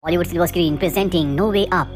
Bollywood silver screen presenting no way up.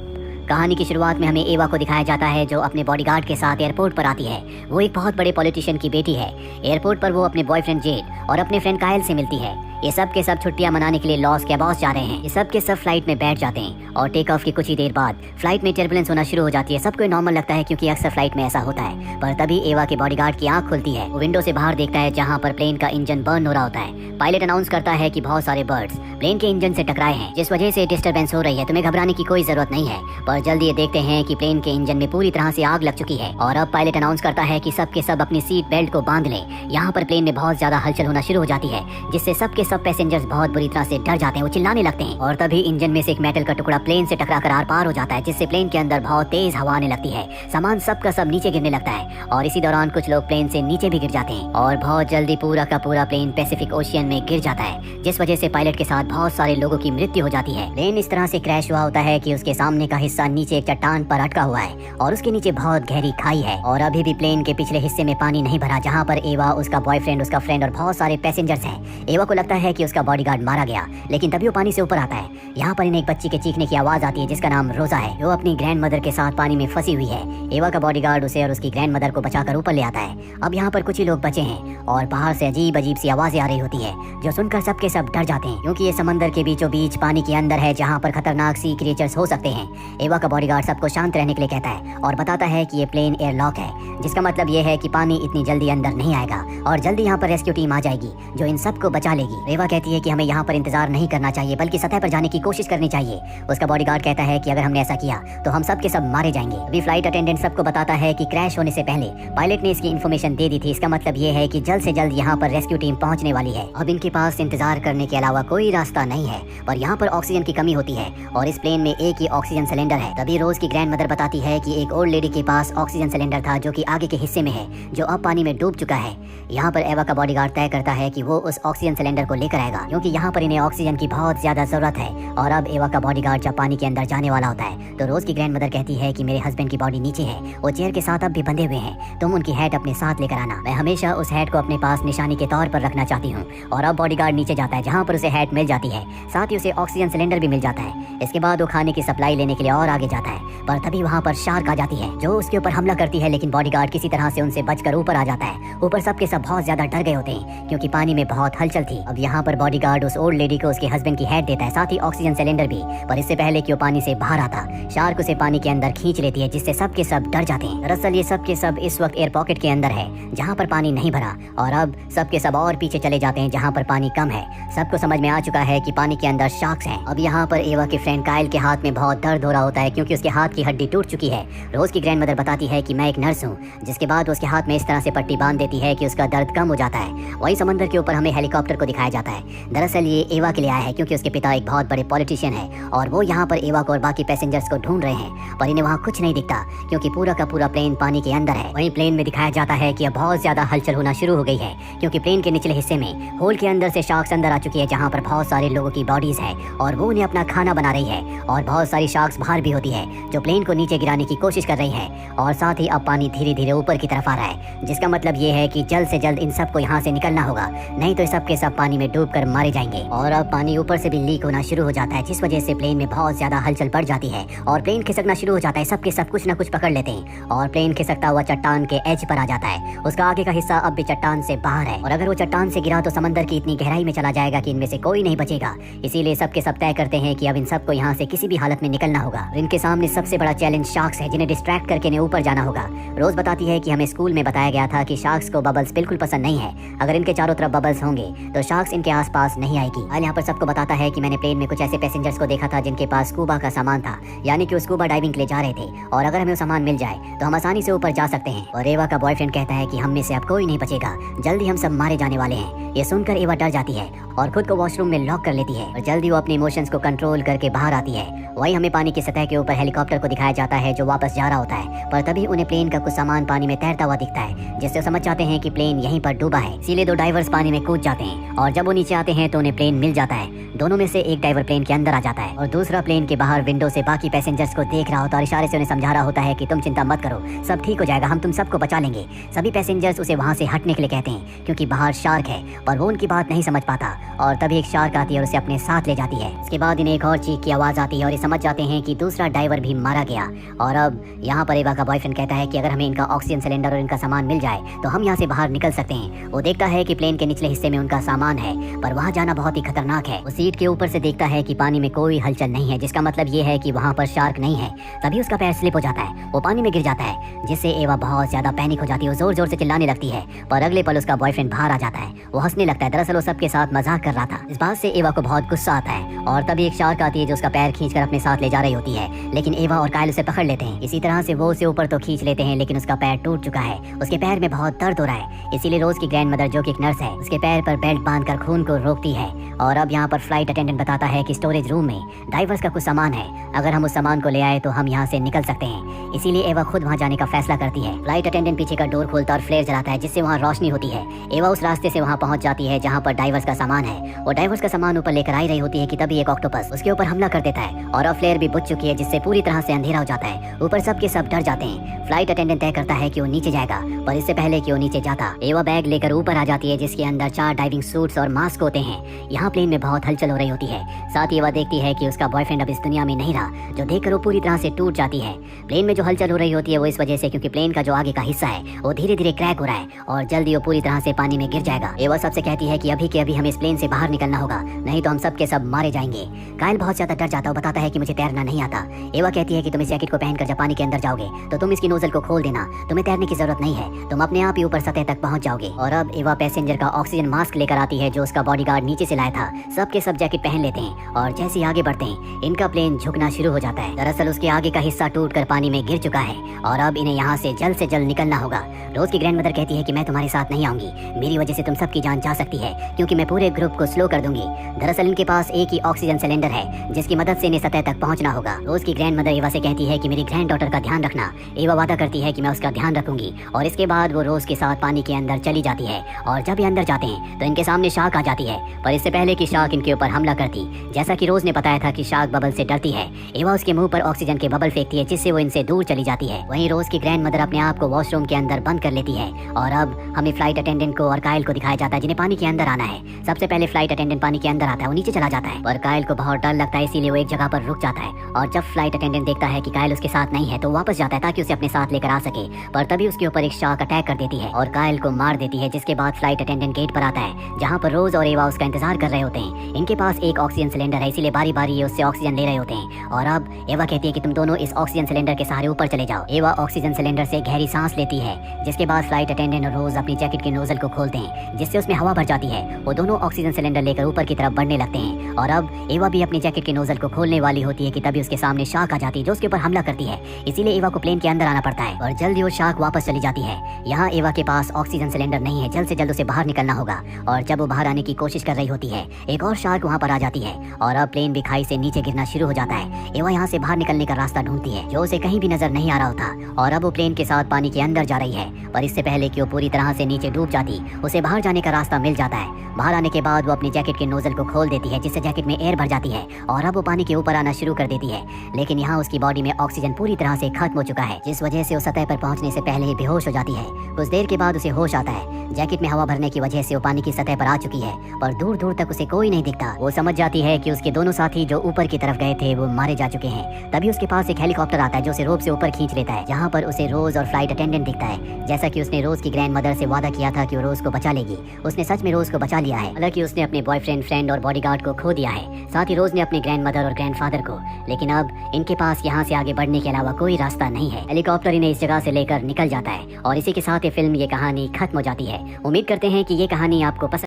कहानी की शुरुआत में हमें एवा को दिखाया जाता है जो अपने बॉडीगार्ड के साथ एयरपोर्ट पर आती है। वो एक बहुत बड़े पॉलिटिशियन की बेटी है। एयरपोर्ट पर वो अपने बॉयफ्रेंड जेड और अपने फ्रेंड कायल से मिलती है। ये सब के सब छुट्टियां मनाने के लिए लॉस कैबॉस जा रहे हैं। ये सब के सब फ्लाइट में बैठ जाते हैं और टेक ऑफ की कुछ ही देर बाद फ्लाइट में टर्बुलेंस होना शुरू हो जाती है। सबको नॉर्मल लगता है क्योंकि अक्सर फ्लाइट में ऐसा होता है। पर तभी एवा के बॉडीगार्ड की आंख खुलती है। वो विंडो से बाहर देखता है जहाँ पर प्लेन का इंजन बर्न हो रहा होता है। पायलट अनाउंस करता है कि बहुत सारे बर्ड्स प्लेन के इंजन से टकराए हैं जिस वजह से डिस्टरबेंस हो रही है। तुम्हें घबराने की कोई जरूरत नहीं है। पर जल्दी ये देखते हैं कि प्लेन के इंजन में पूरी तरह से आग लग चुकी है। और अब पायलट अनाउंस करता है कि सब के सब अपनी सीट बेल्ट को बांध लें। यहाँ पर प्लेन में बहुत ज्यादा हलचल होना शुरू हो जाती है जिससे सब के सब पैसेंजर्स बहुत बुरी तरह से डर जाते हैं। वो चिल्लाने लगते हैं और तभी इंजन में से एक मेटल का टुकड़ा प्लेन से टकरा कर आर पार हो जाता है जिससे प्लेन के अंदर बहुत तेज हवा आने लगती है। सामान सब का सब नीचे गिरने लगता है और इसी दौरान कुछ लोग प्लेन से नीचे भी गिर जाते हैं और बहुत जल्दी पूरा का पूरा प्लेन पैसिफिक ओशियन में गिर जाता है जिस वजह से पायलट के साथ बहुत सारे लोगों की मृत्यु हो जाती है। प्लेन इस तरह से क्रैश हुआ होता है कि उसके सामने का हिस्सा नीचे एक चट्टान पर अटका हुआ है और उसके नीचे बहुत गहरी खाई है और अभी भी प्लेन के पिछले हिस्से में पानी नहीं भरा जहाँ पर एवा, उसका बॉयफ्रेंड, उसका फ्रेंड और बहुत सारे पैसेंजर्स हैं। एवा को लगता है कि उसका बॉडीगार्ड मारा गया लेकिन तभी वो पानी से ऊपर आता है। यहाँ पर इन्हें एक बच्ची के चीखने की आवाज आती है जिसका नाम रोजा है जो अपनी ग्रैंड मदर के साथ पानी में फंसी हुई है। एवा का बॉडीगार्ड उसे और उसकी ग्रैंड मदर को बचाकर ऊपर ले आता है। अब यहाँ पर कुछ ही लोग बचे हैं और बाहर से अजीब अजीब सी आवाजें आ रही होती है जो सुनकर सबके सब डर जाते हैं क्योंकि ये समंदर के बीचों बीच पानी के अंदर है जहाँ पर खतरनाक सी क्रिएचर्स हो सकते हैं। एवा का बॉडीगार्ड सबको शांत रहने के लिए कहता है और बताता है कि ये प्लेन एयरलॉक है जिसका मतलब ये है कि पानी इतनी जल्दी अंदर नहीं आएगा और जल्दी यहाँ पर रेस्क्यू टीम आ जाएगी जो इन सबको बचा लेगी। एवा कहती है कि हमें यहाँ पर इंतजार नहीं करना चाहिए बल्कि सतह पर जाने की कोशिश करनी चाहिए। उसका बॉडीगार्ड कहता है कि अगर हमने ऐसा किया तो हम सब के सब मारे जाएंगे। अभी फ्लाइट अटेंडेंट सबको बताता है कि क्रैश होने से पहले पायलट ने इसकी इन्फॉर्मेशन दे दी थी। इसका मतलब ये है कि जल्द से जल्द यहाँ पर रेस्क्यू टीम पहुँचने वाली है। अब इनके पास इंतजार करने के अलावा कोई रास्ता नहीं है पर यहाँ पर ऑक्सीजन की कमी होती है और इस प्लेन में एक ही ऑक्सीजन सिलेंडर है। तभी रोज की ग्रैंड मदर बताती है कि एक ओल्ड लेडी के पास ऑक्सीजन सिलेंडर था जो कि आगे के हिस्से में है जो अब पानी में डूब चुका है। यहाँ पर एवा का बॉडीगार्ड तय करता है कि वो उस ऑक्सीजन सिलेंडर को लेकर आएगा क्योंकि यहाँ पर इन्हें ऑक्सीजन की बहुत ज्यादा जरूरत है। और अब एवा का बॉडीगार्ड जब पानी के अंदर जाने वाला होता है तो रोज की ग्रैंड मदर कहती है कि मेरे हस्बैंड की बॉडी नीचे है, वो चेयर के साथ अब भी बंधे हुए हैं, तुम उनकी हैट अपने साथ लेकर आना। मैं हमेशा उस हैट को अपने पास निशानी के तौर पर रखना चाहती हूँ। और अब बॉडीगार्ड नीचे जाता है जहाँ पर उसे हैट मिल जाती है, साथ ही उसे ऑक्सीजन सिलेंडर भी मिल जाता है। इसके बाद वो खाने की सप्लाई लेने के लिए और आगे जाता है पर तभी वहाँ पर शार्क आ जाती है जो उसके ऊपर हमला करती है लेकिन बॉडीगार्ड किसी तरह से उनसे बचकर ऊपर आ जाता है। ऊपर सबके सब बहुत ज्यादा डर गए होते हैं क्योंकि पानी में बहुत हलचल थी। अब यहाँ पर बॉडीगार्ड उस ओल्ड लेडी को उसके हस्बैंड की हैट देता है, साथ ही ऑक्सीजन सिलेंडर भी। पर इससे पहले कि वो पानी से बाहर आता शार्क उसे पानी के अंदर खींच लेती है जिससे सबके सब डर जाते हैं। दरअसल ये सब के सब इस वक्त एयर पॉकेट के अंदर है जहाँ पर पानी नहीं भरा और अब सबके सब और पीछे चले जाते हैं जहाँ पर पानी कम है। सबको समझ में आ चुका है कि पानी के अंदर शार्क्स हैं। अब यहाँ पर एवा के फ्रेंड कायल के हाथ में बहुत दर्द हो रहा होता है क्योंकि उसके हाथ की हड्डी टूट चुकी है। रोज की ग्रैंड मदर बताती है कि मैं एक नर्स हूँ जिसके बाद उसके हाथ में इस तरह से पट्टी बांध देती है कि उसका दर्द कम हो जाता है। वही समंदर के ऊपर हमें हेलीकॉप्टर को दिखाया जाता है। दरअसल ये एवा के लिए आया है क्योंकि उसके पिता एक बहुत बड़े पॉलिटिशियन है और वो यहाँ पर एवा को और बाकी पैसेंजर्स को ढूंढ रहे हैं पर इन्हें वहाँ कुछ नहीं दिखता क्योंकि पूरा का पूरा प्लेन पानी के अंदर है। वहीं प्लेन में दिखाया जाता है कि अब बहुत ज्यादा हलचल होना शुरू हो गई है क्योंकि प्लेन के निचले हिस्से में होल के अंदर से शार्क्स अंदर आ चुकी है जहाँ पर बहुत सारे लोगों की बॉडीज है और वो उन्हें अपना खाना बना रही है। और बहुत सारी शार्क्स बाहर भी होती है जो प्लेन को नीचे गिराने की कोशिश कर रही है और साथ ही अब पानी धीरे धीरे ऊपर की तरफ आ रहा है जिसका मतलब ये है कि जल्द से जल्द इन सबको यहाँ से निकलना होगा नहीं तो सब के सब पानी में डूब कर मारे जाएंगे। और अब पानी ऊपर से भी लीक होना शुरू हो जाता है जिस वजह से प्लेन में बहुत ज्यादा हलचल बढ़ जाती है और प्लेन खिसकना शुरू हो जाता है। सबके सब कुछ न कुछ पकड़ लेते हैं और प्लेन खिसकता हुआ चट्टान के एज पर आ जाता है। उसका आगे का हिस्सा अब भी चट्टान से बाहर है और अगर वो चट्टान से गिरा तो समंदर की इतनी गहराई में चला जाएगा कि इनमें से कोई नहीं बचेगा। इसीलिए सबके सब तय करते हैं कि अब इन सबको यहाँ से किसी भी हालत में निकलना होगा। इनके सामने सबसे बड़ा चैलेंज शार्क्स है जिन्हें डिस्ट्रैक्ट करके इन्हें ऊपर जाना होगा। रोज बताती है कि हमें स्कूल में बताया गया था कि शार्क्स को बबल्स बिल्कुल पसंद नहीं है। अगर इनके चारों तरफ बबल्स होंगे तो शार्क्स इनके आसपास नहीं आएगी। और यहाँ पर सबको बताता है कि मैंने प्लेन में कुछ ऐसे पैसेंजर्स को देखा था जिनके पास स्कूबा का सामान था, यानी कि वो स्कूबा डाइविंग के लिए जा रहे थे और अगर हमें वो सामान मिल जाए तो हम आसानी से ऊपर जा सकते हैं। और एवा का बॉयफ्रेंड कहता है कि हम में से अब कोई नहीं बचेगा, जल्दी हम सब मारे जाने वाले हैं। ये सुनकर एवा डर जाती है और खुद को वॉशरूम में लॉक कर लेती है और जल्दी वो अपने इमोशंस को कंट्रोल करके बाहर आती है है। वही हमें पानी की सतह के ऊपर हेलीकॉप्टर को दिखाया जाता है जो वापस जा रहा होता है, पर तभी उन्हें प्लेन का कुछ सामान पानी में तैरता हुआ दिखता है, जिससे समझ जाते हैं कि प्लेन यहीं पर डूबा है। इसीलिए दो डाइवर्स पानी में कूद जाते हैं और जब वो नीचे आते हैं तो उन्हें प्लेन मिल जाता है। दोनों में से एक डाइवर प्लेन के अंदर आ जाता है और दूसरा प्लेन के बाहर विंडो से बाकी पैसेंजर्स को देख रहा होता है और इशारे से उन्हें समझा रहा होता है कि तुम चिंता मत करो, सब ठीक हो जाएगा, हम तुम सबको बचा लेंगे। सभी पैसेंजर्स उसे वहाँ से हटने के लिए कहते हैं क्योंकि बाहर शार्क है, पर वो उनकी बात नहीं समझ पाता और तभी एक शार्क आती है और उसे अपने साथ ले जाती है। इसके बाद इन्हें एक और चीख की आवाज आती है और ये समझ जाते हैं कि दूसरा डाइवर भी मारा गया। और अब यहाँ पर एवा का बॉयफ्रेंड कहता है कि अगर हमें इनका ऑक्सीजन सिलेंडर और इनका सामान मिल जाए तो हम यहाँ से बाहर निकल सकते हैं। वो देखता है कि प्लेन के निचले हिस्से में उनका सामान है, पर वहाँ जाना बहुत ही खतरनाक है। वो सीट के ऊपर से देखता है कि पानी में कोई हलचल नहीं है, जिसका मतलब ये है कि वहाँ पर शार्क नहीं है। तभी उसका पैर स्लिप हो जाता है, वो पानी में गिर जाता है, जिससे एवा बहुत ज्यादा पैनिक हो जाती है। वो जोर जोर से चिल्लाने लगती है, पर अगले पल उसका बॉयफ्रेंड बाहर आ जाता है। वो हंसने लगता है, दरअसल वो सबके साथ मजाक कर रहा था। इस बात से एवा को बहुत गुस्सा आता है और तभी एक शार्क आती है जो उसका पैर खींचकर अपने साथ ले जा रही होती है, लेकिन एवा और कायल उसे पकड़ लेते हैं। इसी तरह से वो उसे ऊपर तो खींच लेते हैं, लेकिन उसका पैर टूट चुका है, उसके पैर में बहुत दर्द हो रहा है। इसीलिए रोज की ग्रैंडमदर जो कि एक नर्स है, उसके पैर पर बेल्ट बांधकर खून को रोकती है। और अब यहाँ पर फ्लाइट अटेंडेंट बताता है कि स्टोरेज रूम में डाइवर्स का कुछ सामान है, अगर हम उस सामान को ले आए तो हम यहाँ से निकल सकते हैं। इसीलिए एवा खुद वहाँ जाने का फैसला करती है। फ्लाइट अटेंडेंट पीछे का डोर खोलता और फ्लेयर जलाता है, जिससे वहाँ रोशनी होती है। एवा उस रास्ते से वहाँ पहुँच जाती है जहाँ पर डाइवर्स का सामान है। वो डाइवर्स का सामान ऊपर लेकर आ रही होती है कि तभी एक ऑक्टोपस उसके ऊपर हमला कर देता है और अब फ्लेयर भी बुझ चुकी है, जिससे पूरी तरह से अंधेरा हो जाता है। ऊपर सबके सब डर जाते हैं। फ्लाइट अटेंडेंट तय करता है कि वो नीचे जाएगा, पर इससे पहले कि वो नीचे जाता एवा बैग लेकर ऊपर आ जाती है, जिसके अंदर 4 डाइविंग सूट्स और मास्क होते हैं। यहाँ प्लेन में बहुत हलचल हो रही होती है। साथ ही एवा देखती है कि उसका बॉयफ्रेंड अब इस दुनिया में नहीं रहा, जो देखकर वो पूरी तरह से टूट जाती है। प्लेन में जो हलचल हो रही होती है वो इस वजह से क्योंकि प्लेन का जो आगे का हिस्सा है वो धीरे धीरे क्रैक हो रहा है और जल्दी वो पूरी तरह से पानी में गिर जाएगा। एवा सबसे कहती है कि अभी के अभी हमें इस प्लेन से बाहर निकलना होगा, नहीं तो हम सब के सब मारे जाएंगे। कायल बहुत ज्यादा डर जाता है, बताता है कि मुझे तैरना नहीं आता। एवा कहती है कि तुम इस जैकेट को पहनकर जब पानी के अंदर जाओगे तो तुम इसकी नोजल को खोल देना, तुम्हें तैरने की जरूरत नहीं है, तुम अपने आप ही ऊपर सतह तक पहुंच जाओगे। और अब एवा पैसेंजर का ऑक्सीजन मास्क लेकर आती है जो उसका बॉडीगार्ड नीचे से लाया था। सबके सब जैकेट पहन लेते हैं और जैसे ही आगे बढ़ते हैं इनका प्लेन झुकना शुरू हो जाता है। दरअसल उसके आगे का हिस्सा टूटकर पानी में गिर चुका है और अब इन्हें यहाँ से जल्द निकलना होगा। रोज की ग्रैंडमदर कहती है कि मैं तुम्हारे साथ नहीं आऊंगी, मेरी वजह से तुम सबकी जान जा सकती है क्योंकि मैं पूरे ग्रुप को स्लो कर दूंगी। दरअसल इनके पास एक ही ऑक्सीजन सिलेंडर है जिसकी मदद से इन्हें सतह तक पहुंचना होगा। रोज की ग्रैंडमदर एवा से कहती है कि मेरी ग्रैंड डॉटर का ध्यान रखना। एवा वादा करती है कि मैं उसका ध्यान रखूंगी और इसके बाद वो रोज के साथ पानी के अंदर चली जाती है। और जब ये अंदर जाते हैं तो इनके सामने शार्क आ जाती है, पर इससे पहले कि शार्क इनके ऊपर हमला करती, जैसा कि रोज ने बताया था कि शार्क बबल से डरती है, एवा उसके मुंह पर ऑक्सीजन के बबल फेंकती है जिससे वो इनसे दूर चली जाती है। वहीं रोज की ग्रैंडमदर अपने आप को वॉशरूम के अंदर बंद कर लेती है। और अब हमें फ्लाइट अटेंडेंट को और कायल को दिखाया जाता है जिन्हें पानी के अंदर आना है। सबसे पहले फ्लाइट अटेंडेंट पानी के अंदर आता है, वो नीचे चला जाता है, पर कायल को बहुत डर लगता है, इसीलिए वो एक जगह पर रुक जाता है। और जब फ्लाइट अटेंडेंट देखता है कि कायल उसके साथ नहीं है तो वापस जाता है ताकि उसे अपने साथ लेकर आ सके, पर तभी उसके ऊपर एक शार्क अटैक कर देती है और कायल को मार देती है। जिसके बाद फ्लाइट अटेंडेंट गेट पर आता है जहाँ पर रोज और एवा उसका इंतजार कर रहे होते हैं। इनके पास एक ऑक्सीजन सिलेंडर है, इसीलिए बारी बारी ये उससे ऑक्सीजन ले रहे होते हैं। और अब एवा कहती है कि तुम दोनों इस ऑक्सीजन सिलेंडर के सहारे ऊपर चले जाओ। एवा ऑक्सीजन सिलेंडर से गहरी सांस लेती है, जिसके बाद फ्लाइट अटेंडेंट और रोज अपनी जैकेट के नोजल को खोलते हैं जिससे उसमें हवा भर जाती है। वो दोनों ऑक्सीजन सिलेंडर लेकर ऊपर की तरफ बढ़ने लगते हैं और अब एवा भी अपनी जैकेट के नोजल को खोलने वाली होती है कि तभी उसके सामने शार्क आ जाती है जो उसके ऊपर हमला करती है। इसीलिए एवा को प्लेन के अंदर आना पड़ता है और जल्दी वो शार्क वापस चली जाती है। यहाँ एवा के पास ऑक्सीजन सिलेंडर नहीं है, जल्द से जल्द उसे बाहर निकलना होगा। और जब वो बाहर आने की कोशिश कर रही होती है एक और शार्क वहाँ पर आ जाती है और अब प्लेन भी खाई से नीचे गिरना शुरू हो जाता है। एवा यहाँ से बाहर निकलने का रास्ता ढूंढती है जो उसे कहीं भी नजर नहीं आ रहा होता और अब वो प्लेन के साथ पानी के अंदर जा रही है, पर इससे पहले कि वो पूरी तरह से नीचे डूब जाती उसे बाहर जाने का रास्ता मिल जाता है। बाहर आने के बाद वो अपनी जैकेट के नोजल को खोल देती है जिससे जैकेट में एयर भर जाती है और अब वो पानी के ऊपर आना शुरू कर देती है, लेकिन यहाँ उसकी बॉडी में ऑक्सीजन पूरी तरह से खत्म हो चुका है, जिस वजह से वो सतह पर पहुंचने से पहले ही बेहोश हो जाती है। कुछ देर के बाद उसे होश आता है। जैकेट में हवा भरने की वजह से वो पानी की सतह पर आ चुकी है, पर दूर दूर तक उसे कोई नहीं दिखता। वो समझ जाती है कि उसके दोनों साथी जो ऊपर की तरफ गए थे वो मारे जा चुके हैं। तभी उसके पास एक हेलीकॉप्टर आता है जो उसे रोप से ऊपर खींच लेता है, जहाँ पर उसे रोज और फ्लाइट अटेंडेंट दिखता है। जैसा कि उसने रोज की ग्रैंड मदर से वादा किया था कि वो रोज को बचा लेगी, उसने सच में रोज को बचा लिया है। हालांकि उसने अपने बॉयफ्रेंड, फ्रेंड और बॉडीगार्ड को खो दिया है, साथ ही रोज ने अपने ग्रैंड मदर और ग्रैंडफादर को, लेकिन अब इनके पास यहाँ से आगे बढ़ने के अलावा कोई रास्ता नहीं है। हेलीकॉप्टर इन्हें इस जगह से लेकर निकल जाता है और इसी के साथ ये फिल्म, ये कहानी खत्म हो जाती है। उम्मीद करते हैं कि ये कहानी आपको पसंद